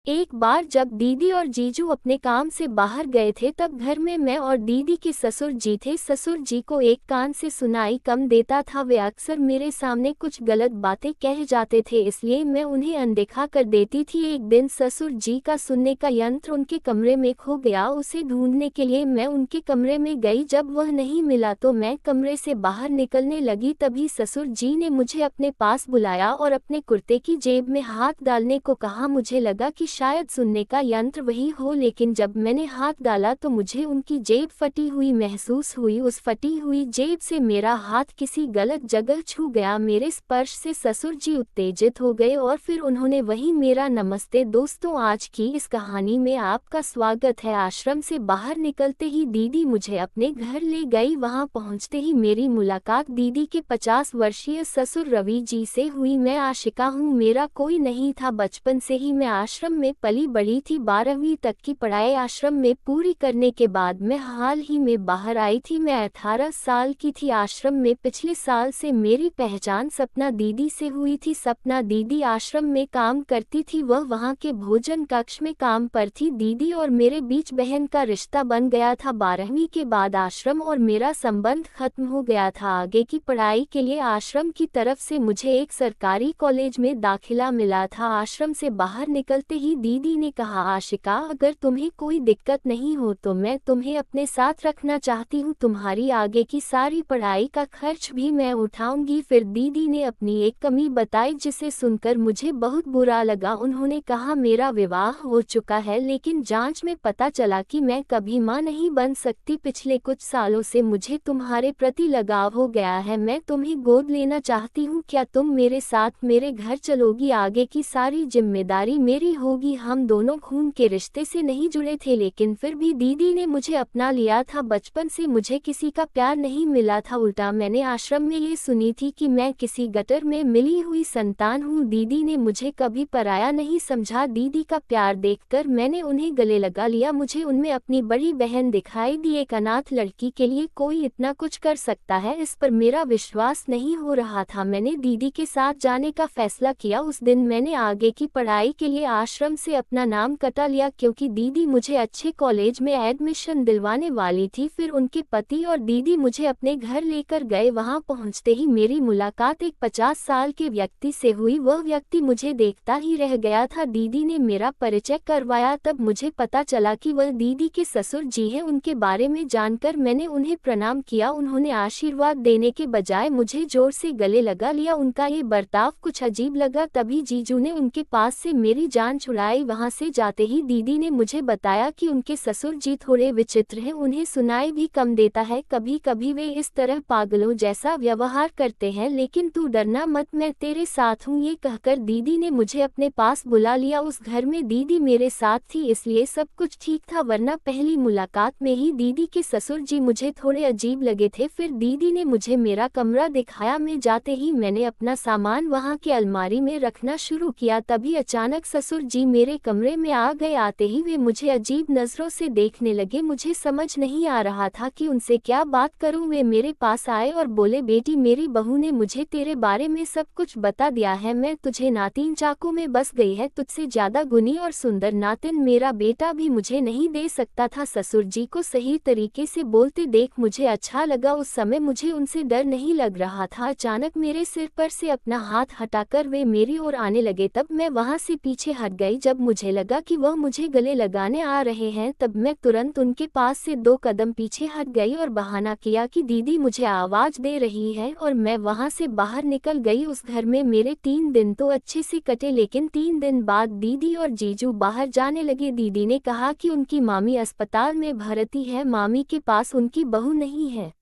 एक बार जब दीदी और जीजू अपने काम से बाहर गए थे तब घर में मैं और दीदी के ससुर जी थे। ससुर जी को एक कान से सुनाई कम देता था। वे अक्सर मेरे सामने कुछ गलत बातें कह जाते थे, इसलिए मैं उन्हें अनदेखा कर देती थी। एक दिन ससुर जी का सुनने का यंत्र उनके कमरे में खो गया। उसे ढूंढने के लिए मैं उनके कमरे में गई। जब वह नहीं मिला तो मैं कमरे से बाहर निकलने लगी। तभी ससुर जी ने मुझे अपने पास बुलाया और अपने कुर्ते की जेब में हाथ डालने को कहा। मुझे लगा कि शायद सुनने का यंत्र वही हो, लेकिन जब मैंने हाथ डाला तो मुझे उनकी जेब फटी हुई महसूस हुई। उस फटी हुई जेब से मेरा हाथ किसी गलत जगह छू गया। मेरे स्पर्श से ससुर जी उत्तेजित हो गए और फिर उन्होंने वही मेरा नमस्ते। दोस्तों, आज की इस कहानी में आपका स्वागत है। आश्रम से बाहर निकलते ही दीदी मुझे अपने घर ले गई। वहां पहुंचते ही मेरी मुलाकात दीदी के 50 वर्षीय ससुर रवि जी से हुई। मैं आशिका हूँ, मेरा कोई नहीं था। बचपन से ही मैं आश्रम में पली बड़ी थी। 12वीं तक की पढ़ाई आश्रम में पूरी करने के बाद मैं हाल ही में बाहर आई थी। मैं 18 साल की थी। आश्रम में पिछले साल से मेरी पहचान सपना दीदी से हुई थी। सपना दीदी आश्रम में काम करती थी, वह वहां के भोजन कक्ष में काम पर थी। दीदी और मेरे बीच बहन का रिश्ता बन गया था। 12वीं के बाद आश्रम और मेरा संबंध खत्म हो गया था। आगे की पढ़ाई के लिए आश्रम की तरफ से मुझे एक सरकारी कॉलेज में दाखिला मिला था। आश्रम से बाहर निकलते ही दीदी ने कहा, आशिका, अगर तुम्हें कोई दिक्कत नहीं हो तो मैं तुम्हें अपने साथ रखना चाहती हूँ। तुम्हारी आगे की सारी पढ़ाई का खर्च भी मैं उठाऊंगी। फिर दीदी ने अपनी एक कमी बताई जिसे सुनकर मुझे बहुत बुरा लगा। उन्होंने कहा, मेरा विवाह हो चुका है लेकिन जांच में पता चला कि मैं कभी मां नहीं बन सकती। पिछले कुछ सालों से मुझे तुम्हारे प्रति लगाव हो गया है। मैं तुम्हें गोद लेना चाहती हूँ। क्या तुम मेरे साथ मेरे घर चलोगी? आगे की सारी जिम्मेदारी मेरी होगी। हम दोनों खून के रिश्ते से नहीं जुड़े थे, लेकिन फिर भी दीदी ने मुझे अपना लिया था। बचपन से मुझे किसी का प्यार नहीं मिला था। उल्टा मैंने आश्रम में ये सुनी थी कि मैं किसी गटर में मिली हुई संतान हूँ। दीदी ने मुझे कभी पराया नहीं समझा। दीदी का प्यार देखकर मैंने उन्हें गले लगा लिया। मुझे उनमें अपनी बड़ी बहन दिखाई दी। एक अनाथ लड़की के लिए कोई इतना कुछ कर सकता है, इस पर मेरा विश्वास नहीं हो रहा था। मैंने दीदी के साथ जाने का फैसला किया। उस दिन मैंने आगे की पढ़ाई के लिए आश्रम से अपना नाम कटा लिया क्योंकि दीदी मुझे अच्छे कॉलेज में एडमिशन दिलवाने वाली थी। फिर उनके पति और दीदी मुझे अपने घर लेकर गए। वहां पहुंचते ही मेरी मुलाकात एक 50 साल के व्यक्ति से हुई। वह व्यक्ति मुझे देखता ही रह गया था। दीदी ने मेरा परिचय करवाया, तब मुझे पता चला कि वह दीदी के ससुर जी हैं। उनके बारे में जानकर मैंने उन्हें प्रणाम किया। उन्होंने आशीर्वाद देने के बजाय मुझे जोर से गले लगा लिया। उनका ये बर्ताव कुछ अजीब लगा। तभी जीजू ने उनके पास से मेरी जान छुड़ाई। वहां से जाते ही दीदी ने मुझे बताया कि उनके ससुर जी थोड़े विचित्र हैं, उन्हें सुनाई भी कम देता है। कभी कभी वे इस तरह पागलों जैसा व्यवहार करते हैं, लेकिन तू डरना मत, मैं तेरे साथ हूँ। ये कहकर दीदी ने मुझे अपने पास बुला लिया। उस घर में दीदी मेरे साथ थी, इसलिए सब कुछ ठीक था, वरना पहली मुलाकात में ही दीदी के ससुर जी मुझे थोड़े अजीब लगे थे। फिर दीदी ने मुझे मेरा कमरा दिखाया। मैं जाते ही मैंने अपना सामान वहां की अलमारी में रखना शुरू किया। तभी अचानक ससुर जी मेरे कमरे में आ गए। आते ही वे मुझे अजीब नजरों से देखने लगे। मुझे समझ नहीं आ रहा था कि उनसे क्या बात करूं। वे मेरे पास आए और बोले, बेटी, मेरी बहू ने मुझे तेरे बारे में सब कुछ बता दिया है। मैं तुझे नातिन चाकू में बस गई है। तुझसे ज्यादा गुणी और सुंदर नातिन मेरा बेटा भी मुझे नहीं दे सकता था। ससुर जी को सही तरीके से बोलते देख मुझे अच्छा लगा। उस समय मुझे उनसे डर नहीं लग रहा था। अचानक मेरे सिर पर से अपना हाथ हटाकर वे मेरी ओर आने लगे। तब मैं वहां से पीछे हट गई। जब मुझे लगा कि वह मुझे गले लगाने आ रहे हैं, तब मैं तुरंत उनके पास से 2 कदम पीछे हट गई और बहाना किया कि दीदी मुझे आवाज दे रही है, और मैं वहां से बाहर निकल गई। उस घर में मेरे 3 दिन तो अच्छे से कटे, लेकिन 3 दिन बाद दीदी और जीजू बाहर जाने लगे। दीदी ने कहा कि उनकी मामी अस्पताल में भर्ती है, मामी के पास उनकी बहू नहीं है,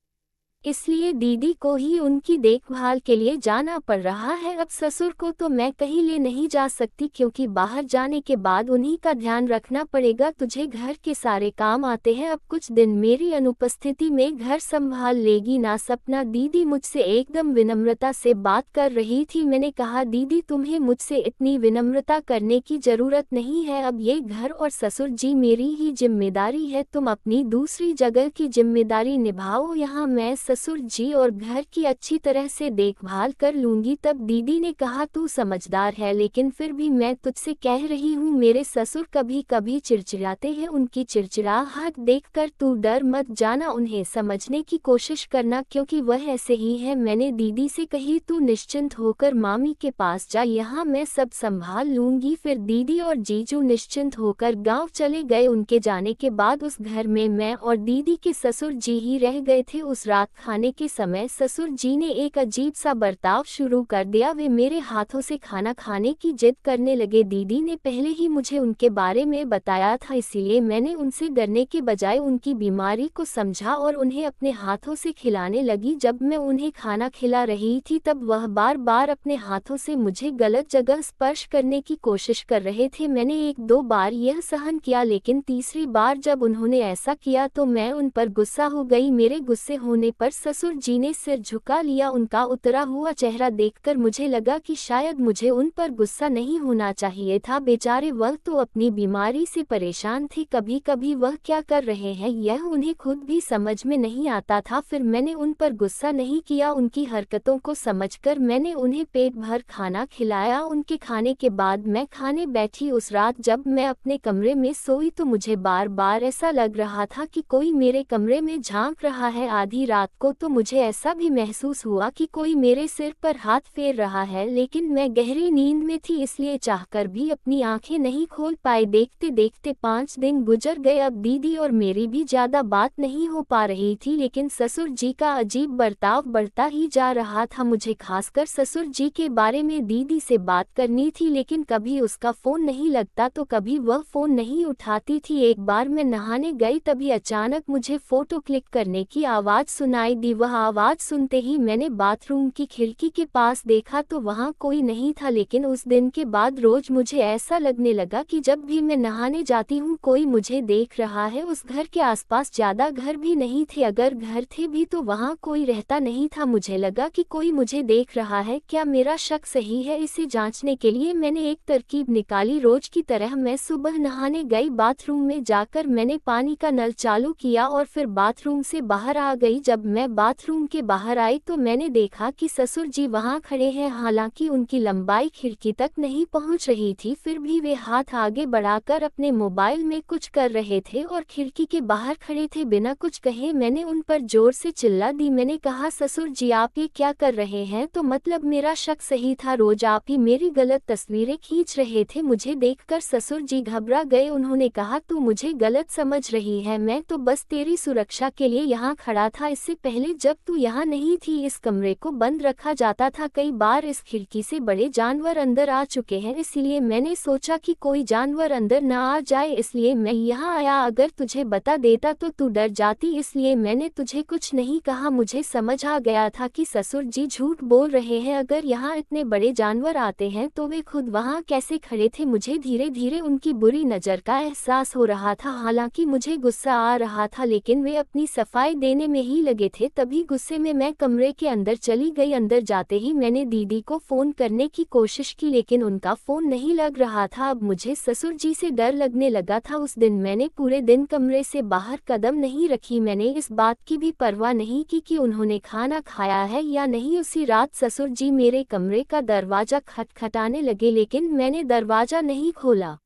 इसलिए दीदी को ही उनकी देखभाल के लिए जाना पड़ रहा है। अब ससुर को तो मैं कहीं ले नहीं जा सकती क्योंकि बाहर जाने के बाद उन्हीं का ध्यान रखना पड़ेगा। तुझे घर के सारे काम आते हैं, अब कुछ दिन मेरी अनुपस्थिति में घर संभाल लेगी ना? सपना दीदी मुझसे एकदम विनम्रता से बात कर रही थी। मैंने कहा, दीदी, तुम्हें मुझसे इतनी विनम्रता करने की जरूरत नहीं है। अब ये घर और ससुर जी मेरी ही जिम्मेदारी है। तुम अपनी दूसरी जगह की जिम्मेदारी निभाओ। यहाँ मैं ससुर जी और घर की अच्छी तरह से देखभाल कर लूंगी। तब दीदी ने कहा तू समझदार है, लेकिन फिर भी मैं तुझसे कह रही हूँ, मेरे ससुर कभी कभी चिड़चिड़ाते हैं, उनकी चिड़चिड़ाहट देखकर तू डर मत जाना, उन्हें समझने की कोशिश करना क्योंकि वह ऐसे ही है। मैंने दीदी से कही तू निश्चिंत होकर मामी के पास जा, यहाँ मैं सब संभाल लूंगी। फिर दीदी और जीजू निश्चिंत होकर गाँव चले गए। उनके जाने के बाद उस घर में मैं और दीदी के ससुर जी ही रह गए थे। उस रात खाने के समय ससुर जी ने एक अजीब सा बर्ताव शुरू कर दिया। वे मेरे हाथों से खाना खाने की जिद करने लगे। दीदी ने पहले ही मुझे उनके बारे में बताया था, इसीलिए मैंने उनसे डरने के बजाय उनकी बीमारी को समझा और उन्हें अपने हाथों से खिलाने लगी। जब मैं उन्हें खाना खिला रही थी तब वह बार बार अपने हाथों से मुझे गलत जगह स्पर्श करने की कोशिश कर रहे थे। मैंने एक दो बार यह सहन किया, लेकिन तीसरी बार जब उन्होंने ऐसा किया तो मैं उन पर गुस्सा हो गई। मेरे गुस्से होने पर ससुर जी ने सिर झुका लिया। उनका उतरा हुआ चेहरा देखकर मुझे लगा कि शायद मुझे उन पर गुस्सा नहीं होना चाहिए था। बेचारे वह तो अपनी बीमारी से परेशान थे, कभी कभी वह क्या कर रहे हैं यह उन्हें खुद भी समझ में नहीं आता था। फिर मैंने उन पर गुस्सा नहीं किया, उनकी हरकतों को समझकर मैंने उन्हें पेट भर खाना खिलाया। उनके खाने के बाद मैं खाने बैठी। उस रात जब मैं अपने कमरे में सोई तो मुझे बार बार ऐसा लग रहा था कि कोई मेरे कमरे में झांक रहा है। आधी रात को तो मुझे ऐसा भी महसूस हुआ कि कोई मेरे सिर पर हाथ फेर रहा है, लेकिन मैं गहरी नींद में थी, इसलिए चाहकर भी अपनी आंखें नहीं खोल पाई। देखते देखते 5 दिन गुजर गए। अब दीदी और मेरी भी ज्यादा बात नहीं हो पा रही थी, लेकिन ससुर जी का अजीब बर्ताव बढ़ता ही जा रहा था। मुझे खासकर ससुर जी के बारे में दीदी से बात करनी थी, लेकिन कभी उसका फोन नहीं लगता तो कभी वह फोन नहीं उठाती थी। एक बार मैं नहाने गई, तभी अचानक मुझे फोटो क्लिक करने की आवाज सुनाई दी। वह आवाज सुनते ही मैंने बाथरूम की खिड़की के पास देखा तो वहां कोई नहीं था, लेकिन उस दिन के बाद रोज मुझे ऐसा लगने लगा कि जब भी मैं नहाने जाती हूँ कोई मुझे देख रहा है। उस घर के आसपास ज्यादा घर भी नहीं थे, अगर घर थे भी तो वहाँ कोई रहता नहीं था। मुझे लगा कि कोई मुझे देख रहा है। क्या मेरा शक सही है? इसे जांचने के लिए मैंने एक तरकीब निकाली। रोज की तरह मैं सुबह नहाने गई। बाथरूम में जाकर मैंने पानी का नल चालू किया और फिर बाथरूम से बाहर आ गई। जब मैं बाथरूम के बाहर आई तो मैंने देखा कि ससुर जी वहां खड़े हैं। हालांकि उनकी लंबाई खिड़की तक नहीं पहुंच रही थी, फिर भी वे हाथ आगे बढ़ाकर अपने मोबाइल में कुछ कर रहे थे और खिड़की के बाहर खड़े थे। बिना कुछ कहे मैंने उन पर जोर से चिल्ला दी। मैंने कहा, ससुर जी आप ये क्या कर रहे हैं? तो मतलब मेरा शक सही था, रोज आप ही मेरी गलत तस्वीरें खींच रहे थे। मुझे देखकर ससुर जी घबरा गए। उन्होंने कहा, तू मुझे गलत समझ रही है, मैं तो बस तेरी सुरक्षा के लिए यहाँ खड़ा था। इससे पहले जब तू यहाँ नहीं थी इस कमरे को बंद रखा जाता था। कई बार इस खिड़की से बड़े जानवर अंदर आ चुके हैं, इसलिए मैंने सोचा कि कोई जानवर अंदर न आ जाए, इसलिए मैं यहाँ आया। अगर तुझे बता देता तो तू डर जाती, इसलिए मैंने तुझे कुछ नहीं कहा। मुझे समझ आ गया था कि ससुर जी झूठ बोल रहे हैं। अगर यहाँ इतने बड़े जानवर आते हैं तो वे खुद वहाँ कैसे खड़े थे? मुझे धीरे धीरे उनकी बुरी नज़र का एहसास हो रहा था। हालांकि मुझे गुस्सा आ रहा था, लेकिन वे अपनी सफाई देने में ही लगे थे। तभी गुस्से में मैं कमरे के अंदर चली गई। अंदर जाते ही मैंने दीदी को फोन करने की कोशिश की, लेकिन उनका फोन नहीं लग रहा था। अब मुझे ससुर जी से डर लगने लगा था। उस दिन मैंने पूरे दिन कमरे से बाहर कदम नहीं रखी। मैंने इस बात की भी परवाह नहीं की कि उन्होंने खाना खाया है या नहीं। उसी रात ससुर जी मेरे कमरे का दरवाजा खटखटाने लगे, लेकिन मैंने दरवाजा नहीं खोला।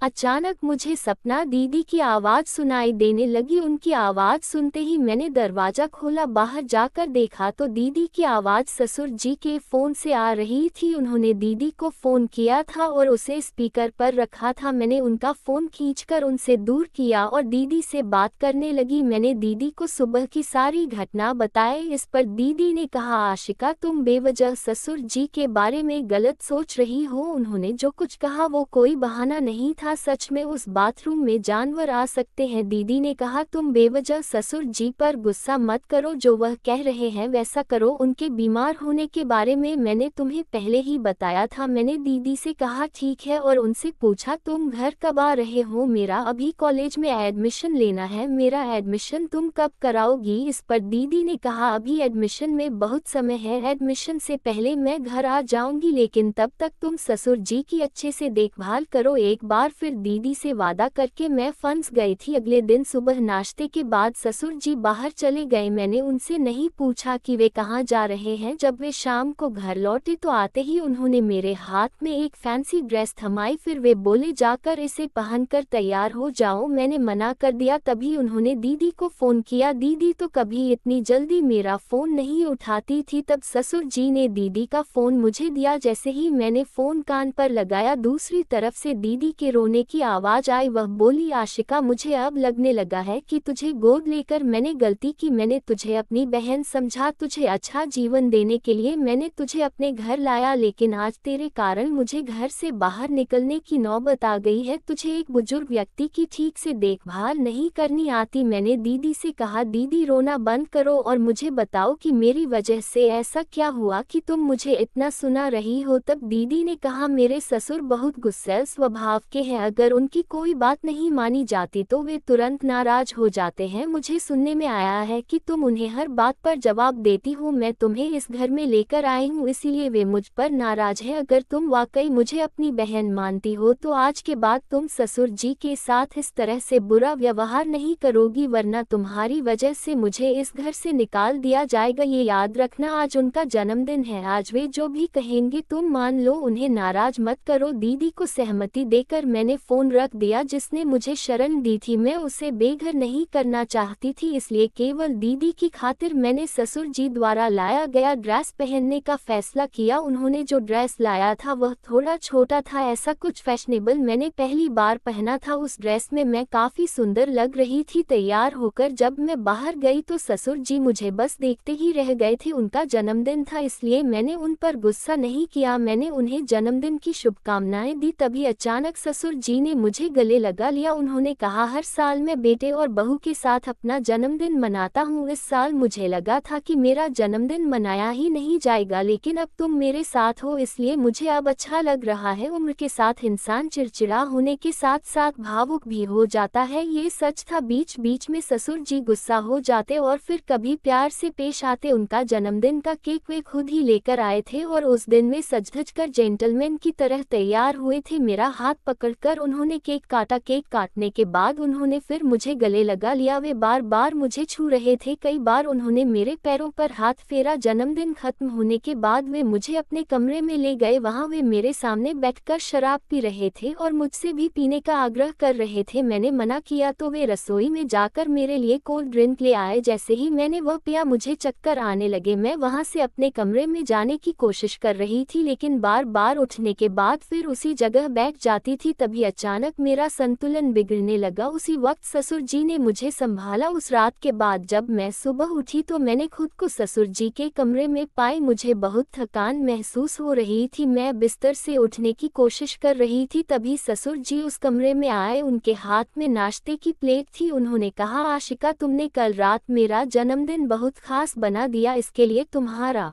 अचानक मुझे सपना दीदी की आवाज़ सुनाई देने लगी। उनकी आवाज़ सुनते ही मैंने दरवाज़ा खोला। बाहर जाकर देखा तो दीदी की आवाज़ ससुर जी के फ़ोन से आ रही थी। उन्होंने दीदी को फ़ोन किया था और उसे स्पीकर पर रखा था। मैंने उनका फ़ोन खींचकर उनसे दूर किया और दीदी से बात करने लगी। मैंने दीदी को सुबह की सारी घटना बताई। इस पर दीदी ने कहा, आशिका तुम बेवजह ससुर जी के बारे में गलत सोच रही हो। उन्होंने जो कुछ कहा वो कोई बहाना नहीं था। सच में उस बाथरूम में जानवर आ सकते हैं। दीदी ने कहा, तुम बेवजह ससुर जी पर गुस्सा मत करो, जो वह कह रहे हैं वैसा करो। उनके बीमार होने के बारे में मैंने तुम्हें पहले ही बताया था। मैंने दीदी से कहा ठीक है और उनसे पूछा तुम घर कब आ रहे हो? मेरा अभी कॉलेज में एडमिशन लेना है। मेरा एडमिशन तुम कब कराओगी? इस पर दीदी ने कहा, अभी एडमिशन में बहुत समय है, एडमिशन से पहले मैं घर आ जाऊंगी, लेकिन तब तक तुम ससुर जी की अच्छे से देखभाल करो। एक बार फिर दीदी से वादा करके मैं फंस गई थी। अगले दिन सुबह नाश्ते के बाद ससुर जी बाहर चले गए। मैंने उनसे नहीं पूछा कि वे कहाँ जा रहे हैं। जब वे शाम को घर लौटे तो आते ही उन्होंने मेरे हाथ में एक फैंसी ड्रेस थमाई। फिर वे बोले जाकर इसे पहनकर तैयार हो जाओ। मैंने मना कर दिया। तभी उन्होंने दीदी को फ़ोन किया। दीदी तो कभी इतनी जल्दी मेरा फ़ोन नहीं उठाती थी। तब ससुर जी ने दीदी का फ़ोन मुझे दिया। जैसे ही मैंने फ़ोन कान पर लगाया दूसरी तरफ से दीदी के रोने की आवाज़ आई। वह बोली, आशिका मुझे अब लगने लगा है कि तुझे गोद लेकर मैंने गलती की। मैंने तुझे अपनी बहन समझा, तुझे अच्छा जीवन देने के लिए मैंने तुझे अपने घर लाया, लेकिन आज तेरे कारण मुझे घर से बाहर निकलने की नौबत आ गई है। तुझे एक बुजुर्ग व्यक्ति की ठीक से देखभाल नहीं करनी आती। मैंने दीदी से कहा, दीदी रोना बंद करो और मुझे बताओ कि मेरी वजह से ऐसा क्या हुआ कि तुम मुझे इतना सुना रही हो। तब दीदी ने कहा, मेरे ससुर बहुत गुस्सैल स्वभाव के हैं। अगर उनकी कोई बात नहीं मानी जाती तो वे तुरंत नाराज हो जाते हैं। मुझे सुनने में आया है कि तुम उन्हें हर बात पर जवाब देती हो। मैं तुम्हें इस घर में लेकर आई हूँ, इसीलिए वे मुझ पर नाराज हैं। अगर तुम वाकई मुझे अपनी बहन मानती हो तो आज के बाद तुम ससुर जी के साथ इस तरह से बुरा व्यवहार नहीं करोगी, वरना तुम्हारी वजह से मुझे इस घर से निकाल दिया जाएगा। ये याद रखना, आज उनका जन्मदिन है। आज वे जो भी कहेंगे तुम मान लो, उन्हें नाराज मत करो। दीदी को सहमति देकर मैंने फ़ोन रख दिया। जिसने मुझे शरण दी थी मैं उसे बेघर नहीं करना चाहती थी, इसलिए केवल दीदी की खातिर मैंने ससुर जी द्वारा लाया गया ड्रेस पहनने का फैसला किया। उन्होंने जो ड्रेस लाया था वह थोड़ा छोटा था, ऐसा कुछ फैशनेबल मैंने पहली बार पहना था। उस ड्रेस में मैं काफ़ी सुंदर लग रही थी। तैयार होकर जब मैं बाहर गई तो ससुर जी मुझे बस देखते ही रह गए थे। उनका जन्मदिन था इसलिए मैंने उन पर गुस्सा नहीं किया, मैंने उन्हें जन्मदिन की शुभकामनाएं दी। तभी अचानक ससुर जी ने मुझे गले लगा लिया। उन्होंने कहा, हर साल मैं बेटे और बहू के साथ अपना जन्मदिन मनाता हूँ। इस साल मुझे लगा था कि मेरा जन्मदिन मनाया ही नहीं जाएगा, लेकिन अब तुम मेरे साथ हो इसलिए मुझे अब अच्छा लग रहा है। उम्र के साथ इंसान चिड़चिड़ा होने के साथ साथ भावुक भी हो जाता है, ये सच था। बीच बीच में ससुर जी गुस्सा हो जाते और फिर कभी प्यार से पेश आते। उनका जन्मदिन का केक वे खुद ही लेकर आए थे और उस दिन वे सज-धज कर जेंटलमैन की तरह तैयार हुए थे। मेरा हाथ पकड़कर उन्होंने केक काटा। केक काटने के बाद उन्होंने फिर मुझे गले लगा लिया। वे बार बार मुझे छू रहे थे, कई बार उन्होंने मेरे पैरों पर हाथ फेरा। जन्मदिन खत्म होने के बाद वे मुझे अपने कमरे में ले गए। वहाँ वे मेरे सामने बैठकर शराब पी रहे थे और मुझसे भी पीने का आग्रह कर रहे थे। मैंने मना किया तो वे रसोई में जाकर मेरे लिए कोल्ड ड्रिंक ले आए। जैसे ही मैंने वह पिया मुझे चक्कर आने लगे। मैं वहाँ से अपने कमरे में जाने की कोशिश कर रही थी, लेकिन बार बार उठने के बाद फिर उसी जगह बैठ जाती थी। तभी अचानक मेरा संतुलन बिगड़ने लगा। उसी वक्त ससुर जी ने मुझे संभाला। उस रात के बाद जब मैं सुबह उठी तो मैंने खुद को ससुर जी के कमरे में पाई। मुझे बहुत थकान महसूस हो रही थी। मैं बिस्तर से उठने की कोशिश कर रही थी, तभी ससुर जी उस कमरे में आए। उनके हाथ में नाश्ते की प्लेट थी। उन्होंने कहा, आशिका तुमने कल रात मेरा जन्मदिन बहुत खास बना दिया, इसके लिए तुम्हारा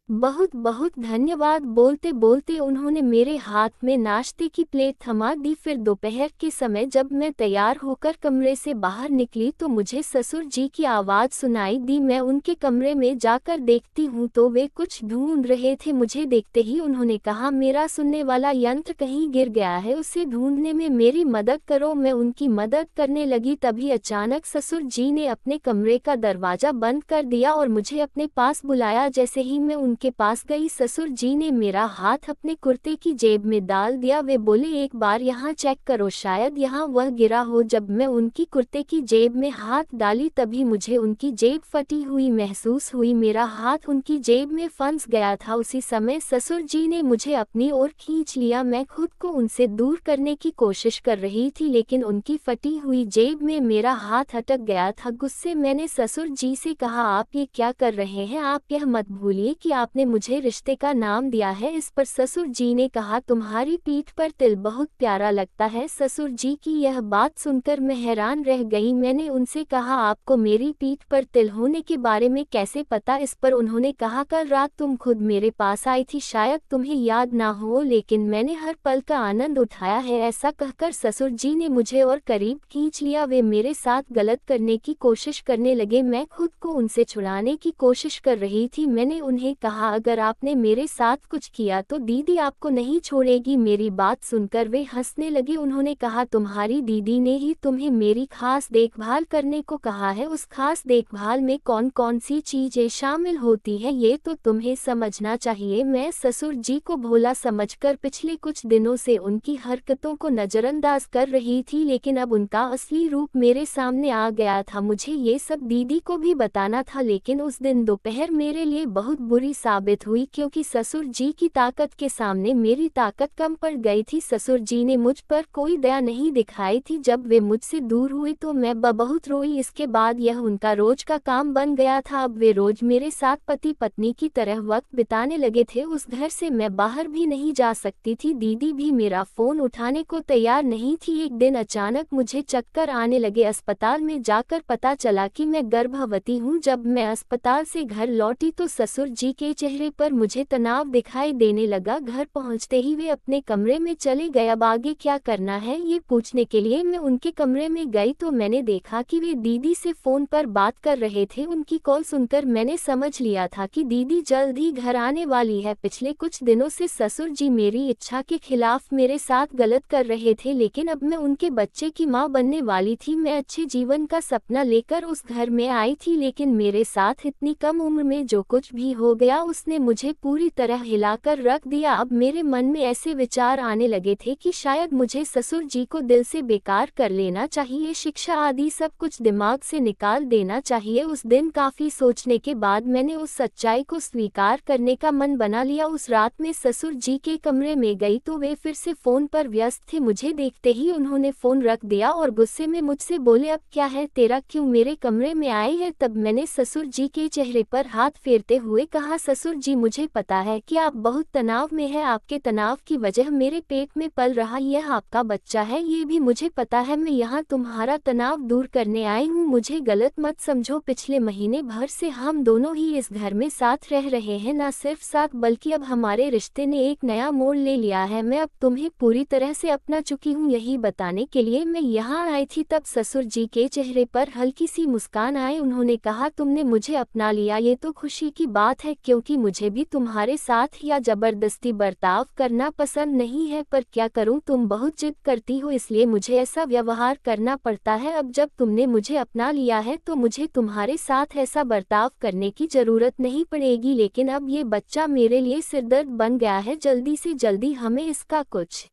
बहुत बहुत धन्यवाद। बोलते बोलते उन्होंने मेरे हाथ में नाश्ते की प्लेट थमा दी। फिर दोपहर के समय जब मैं तैयार होकर कमरे से बाहर निकली तो मुझे ससुर जी की आवाज़ सुनाई दी। मैं उनके कमरे में जाकर देखती हूँ तो वे कुछ ढूंढ रहे थे। मुझे देखते ही उन्होंने कहा, मेरा सुनने वाला यंत्र कहीं गिर गया है, उसे ढूंढने में मेरी मदद करो। मैं उनकी मदद करने लगी। तभी अचानक ससुर जी ने अपने कमरे का दरवाज़ा बंद कर दिया और मुझे अपने पास बुलाया। जैसे ही मैं उनके पास गई ससुर जी ने मेरा हाथ अपने कुर्ते की जेब में डाल दिया। वे बोले, एक बार यहाँ चेक करो, शायद यहाँ वह गिरा हो। जब मैं उनकी कुर्ते की जेब में हाथ डाली तभी मुझे उनकी जेब फटी हुई महसूस हुई। मेरा हाथ उनकी जेब में फंस गया था। उसी समय ससुर जी ने मुझे अपनी ओर खींच लिया। मैं खुद को उनसे दूर करने की कोशिश कर रही थी, लेकिन उनकी फटी हुई जेब में मेरा हाथ अटक गया था। गुस्से मैंने ससुर जी से कहा, आप ये क्या कर रहे हैं? आप यह मत भूलिए कि आपने मुझे रिश्ते का नाम दिया है। इस पर ससुर जी ने कहा, तुम्हारी पीठ पर तिल बहुत प्यारा लगता है। ससुर जी की यह बात सुनकर मैं हैरान रह गई। मैंने उनसे कहा, आपको मेरी पीठ पर तिल होने के बारे में कैसे पता? इस पर उन्होंने कहा, कल रात तुम खुद मेरे पास आई थी, शायद तुम्हें याद ना हो, लेकिन मैंने हर पल का आनंद उठाया है। ऐसा कहकर ससुर जी ने मुझे और करीब खींच लिया। वे मेरे साथ गलत करने की कोशिश करने लगे। मैं खुद को उनसे छुड़ाने की कोशिश कर रही थी। मैंने उन्हें कहा, कहा अगर आपने मेरे साथ कुछ किया तो दीदी आपको नहीं छोड़ेगी। मेरी बात सुनकर वे हंसने लगे। उन्होंने कहा तुम्हारी दीदी ने ही तुम्हें मेरी खास देखभाल करने को कहा है। उस खास देखभाल में कौन कौन सी चीजें शामिल होती हैं ये तो तुम्हें समझना चाहिए। मैं ससुर जी को भोला समझकर पिछले कुछ दिनों से उनकी हरकतों को नजरअंदाज कर रही थी, लेकिन अब उनका असली रूप मेरे सामने आ गया था। मुझे ये सब दीदी को भी बताना था, लेकिन उस दिन दोपहर मेरे लिए बहुत बुरी साबित हुई क्योंकि ससुर जी की ताकत के सामने मेरी ताकत कम पड़ गई थी। ससुर जी ने मुझ पर कोई दया नहीं दिखाई थी। जब वे मुझसे दूर हुए तो मैं बहुत रोई। इसके बाद यह उनका रोज का काम बन गया था। अब वे रोज मेरे साथ पति पत्नी की तरह वक्त बिताने लगे थे। उस घर से मैं बाहर भी नहीं जा सकती थी। दीदी भी मेरा फोन उठाने को तैयार नहीं थी। एक दिन अचानक मुझे चक्कर आने लगे। अस्पताल में जाकर पता चला कि मैं गर्भवती हूँ। जब मैं अस्पताल से घर लौटी तो ससुर जी के चेहरे पर मुझे तनाव दिखाई देने लगा। घर पहुँचते ही वे अपने कमरे में चले गए। अब आगे क्या करना है ये पूछने के लिए मैं उनके कमरे में गई तो मैंने देखा कि वे दीदी से फोन पर बात कर रहे थे। उनकी कॉल सुनकर मैंने समझ लिया था कि दीदी जल्द ही घर आने वाली है। पिछले कुछ दिनों से ससुर जी मेरी इच्छा के खिलाफ मेरे साथ गलत कर रहे थे, लेकिन अब मैं उनके बच्चे की मां बनने वाली थी। मैं अच्छे जीवन का सपना लेकर उस घर में आई थी, लेकिन मेरे साथ इतनी कम उम्र में जो कुछ भी हो गया उसने मुझे पूरी तरह हिलाकर रख दिया। अब मेरे मन में ऐसे विचार आने लगे थे कि शायद मुझे ससुर जी को दिल से बेकार कर लेना चाहिए, शिक्षा आदि सब कुछ दिमाग से निकाल देना चाहिए। उस दिन काफी सोचने के बाद मैंने उस सच्चाई को स्वीकार करने का मन बना लिया। उस रात में ससुर जी के कमरे में गई तो वे फिर से फोन पर व्यस्त थे। मुझे देखते ही उन्होंने फोन रख दिया और गुस्से में मुझसे बोले अब क्या है तेरा, क्यों मेरे कमरे में आई है। तब मैंने ससुर जी के चेहरे पर हाथ फेरते हुए कहा ससुर जी मुझे पता है कि आप बहुत तनाव में हैं। आपके तनाव की वजह मेरे पेट में पल रहा यह आपका बच्चा है, ये भी मुझे पता है। मैं यहाँ तुम्हारा तनाव दूर करने आई हूँ, मुझे गलत मत समझो। पिछले महीने भर से हम दोनों ही इस घर में साथ रह रहे हैं, ना सिर्फ साथ बल्कि अब हमारे रिश्ते ने एक नया मोड़ ले लिया है। मैं अब तुम्हें पूरी तरह से अपना चुकी हूँ, यही बताने के लिए मैं यहाँ आई थी। तब ससुर जी के चेहरे पर हल्की सी मुस्कान आई। उन्होंने कहा तुमने मुझे अपना लिया, ये तो खुशी की बात है क्योंकि मुझे भी तुम्हारे साथ या जबरदस्ती बर्ताव करना पसंद नहीं है, पर क्या करूं तुम बहुत जिद करती हो इसलिए मुझे ऐसा व्यवहार करना पड़ता है। अब जब तुमने मुझे अपना लिया है तो मुझे तुम्हारे साथ ऐसा बर्ताव करने की जरूरत नहीं पड़ेगी, लेकिन अब ये बच्चा मेरे लिए सिरदर्द बन गया है। जल्दी से जल्दी हमें इसका कुछ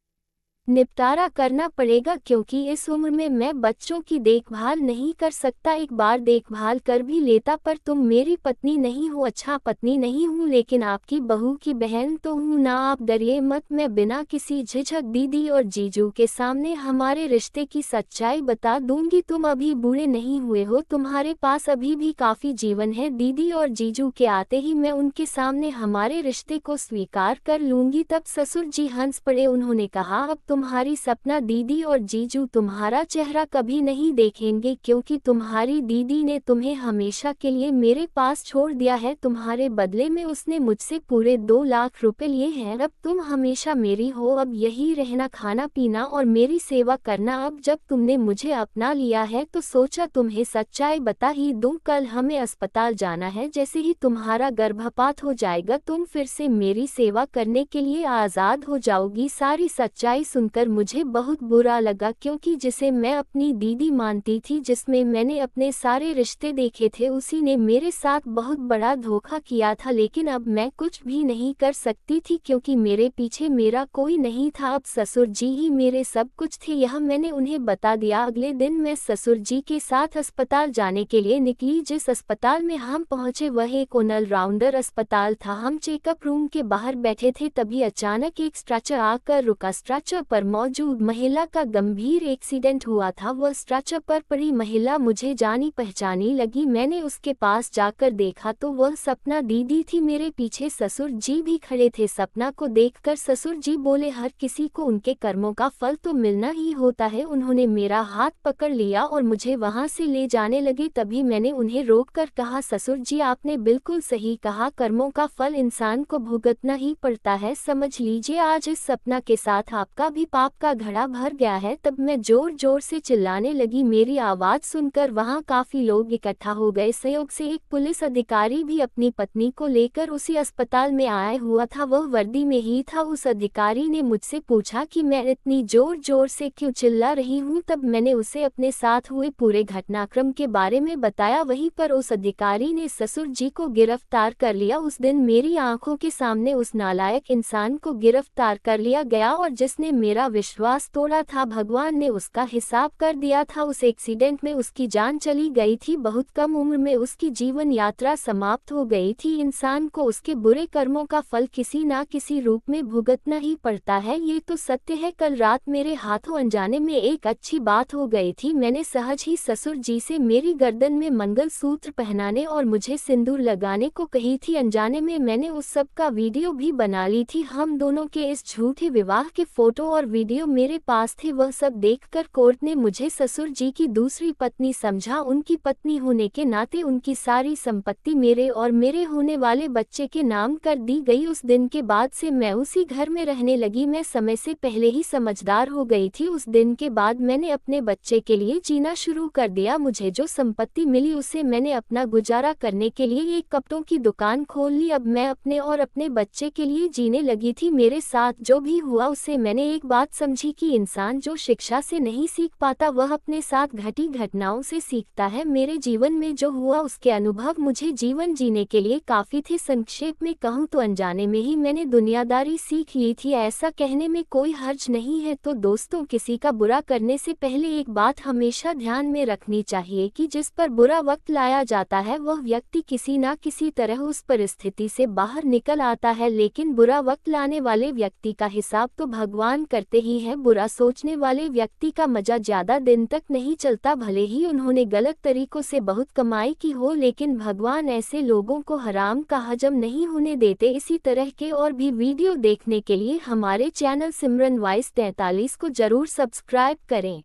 निपटारा करना पड़ेगा क्योंकि इस उम्र में मैं बच्चों की देखभाल नहीं कर सकता। एक बार देखभाल कर भी लेता, पर तुम मेरी पत्नी नहीं हो। अच्छा पत्नी नहीं हूँ लेकिन आपकी बहू की बहन तो हूँ ना, आप डरिए मत। मैं बिना किसी झिझक दीदी और जीजू के सामने हमारे रिश्ते की सच्चाई बता दूंगी। तुम अभी बूढ़े नहीं हुए हो, तुम्हारे पास अभी भी काफी जीवन है। दीदी और जीजू के आते ही मैं उनके सामने हमारे रिश्ते को स्वीकार कर लूंगी। तब ससुर जी हंस पड़े। उन्होंने कहा अब तुम्हारी सपना दीदी और जीजू तुम्हारा चेहरा कभी नहीं देखेंगे क्योंकि तुम्हारी दीदी ने तुम्हें हमेशा के लिए मेरे पास छोड़ दिया है। तुम्हारे बदले में उसने मुझसे पूरे 2 लाख रुपए लिए हैं। अब तुम हमेशा मेरी हो, अब यही रहना, खाना पीना और मेरी सेवा करना। अब जब तुमने मुझे अपना लिया है तो सोचा तुम्हें सच्चाई बता ही दूं। कल हमें अस्पताल जाना है, जैसे ही तुम्हारा गर्भपात हो जाएगा तुम फिर से मेरी सेवा करने के लिए आज़ाद हो जाओगी। सारी सच्चाई सुनकर मुझे बहुत बुरा लगा क्योंकि जिसे मैं अपनी दीदी मानती थी, जिसमें मैंने अपने सारे रिश्ते देखे थे, उसी ने मेरे साथ बहुत बड़ा धोखा किया था। लेकिन अब मैं कुछ भी नहीं कर सकती थी क्योंकि मेरे पीछे मेरा कोई नहीं था। अब ससुर जी ही मेरे सब कुछ थे, यह मैंने उन्हें बता दिया। अगले दिन मैं ससुर जी के साथ अस्पताल जाने के लिए निकली। जिस अस्पताल में हम पहुंचे वह एक ऑलराउंडर अस्पताल था। हम चेकअप रूम के बाहर बैठे थे, तभी अचानक एक स्ट्रेचर आकर रुका। स्ट्रेचर पर मौजूद महिला का गंभीर एक्सीडेंट हुआ था। वह स्ट्रेचर पर पड़ी महिला मुझे जानी पहचानी लगी। मैंने उसके पास जाकर देखा तो वह सपना दीदी थी। मेरे पीछे ससुर जी भी खड़े थे। सपना को देखकर ससुर जी बोले हर किसी को उनके कर्मों का फल तो मिलना ही होता है। उन्होंने मेरा हाथ पकड़ लिया और मुझे वहां से ले जाने लगे। तभी मैंने उन्हें रोककर कहा ससुर जी आपने बिल्कुल सही कहा, कर्मों का फल इंसान को भुगतना ही पड़ता है। समझ लीजिए आज इस सपना के साथ आपका भी पाप का घड़ा भर गया है। तब मैं जोर जोर से चिल्लाने लगी। मेरी आवाज़ सुनकर वहां काफ़ी लोग इकट्ठा हो गए। संयोग से एक पुलिस अधिकारी भी अपनी पत्नी को लेकर उसी अस्पताल में आया हुआ था, वह वर्दी में ही था। उस अधिकारी ने मुझसे पूछा कि मैं इतनी जोर जोर से क्यों चिल्ला रही हूँ। तब मैंने उसे अपने साथ हुए पूरे घटनाक्रम के बारे में बताया। वहीं पर उस अधिकारी ने ससुर जी को गिरफ्तार कर लिया। उस दिन मेरी आंखों के सामने उस नालायक इंसान को गिरफ्तार कर लिया गया और जिसने मेरा विश्वास तोड़ा था, भगवान ने उसका हिसाब कर दिया था। उस एक्सीडेंट में उसकी जान चली गई थी। बहुत कम उम्र में उसकी जीवन यात्रा समाप्त हो गई थी। इंसान को उसके बुरे कर्मों का फल किसी ना किसी रूप में भुगतना ही पड़ता है, ये तो सत्य है। कल रात मेरे हाथों अनजाने में एक अच्छी बात हो गई थी। मैंने सहज ही ससुर जी से मेरी गर्दन में मंगल सूत्र पहनाने और मुझे सिंदूर लगाने को कही थी। अनजाने में मैंने उस सब का वीडियो भी बना ली थी। हम दोनों के इस झूठे विवाह के फोटो और वीडियो मेरे पास थे। वह सब देखकर कोर्ट ने मुझे ससुर जी की दूसरी पत्नी समझा। उनकी पत्नी होने के नाते उनकी सारी संपत्ति मेरे और मेरे होने वाले बच्चे के नाम कर दी गई। उस दिन के बाद से मैं उसी घर में रहने लगी। मैं समय से पहले ही समझदार हो गई थी। उस दिन के बाद मैंने अपने बच्चे के लिए जीना शुरू कर दिया। मुझे जो संपत्ति मिली उसे मैंने अपना गुजारा करने के लिए एक कपड़ों की दुकान खोल ली। अब मैं अपने और अपने बच्चे के लिए जीने लगी थी। मेरे साथ जो भी हुआ उससे मैंने एक बात समझी कि इंसान जो शिक्षा से नहीं सीख पाता वह अपने साथ घटी घटनाओं से सीखता है। मेरे जीवन में जो हुआ उसके अनुभव मुझे जीवन जीने के लिए काफी थे। संक्षेप में कहूँ तो अनजाने में ही मैंने दुनियादारी सीख ली थी। ऐसा कहने में कोई हर्ज नहीं है। तो दोस्तों, किसी का बुरा करने से पहले एक बात हमेशा ध्यान में रखनी चाहिए कि जिस पर बुरा वक्त लाया जाता है वह व्यक्ति किसी ना किसी तरह उस परिस्थिति से बाहर निकल आता है, लेकिन बुरा वक्त लाने वाले व्यक्ति का हिसाब तो भगवान करते ही है। बुरा सोचने वाले व्यक्ति का मजा ज्यादा दिन तक नहीं चलता, भले ही उन्होंने गलत तरीकों से बहुत कमाई की हो, लेकिन भगवान ऐसे लोगों को हराम का हजम नहीं होने देते। इसी तरह के और भी वीडियो देखने के लिए हमारे चैनल सिमरन वॉइस 43 को जरूर सब्सक्राइब करें।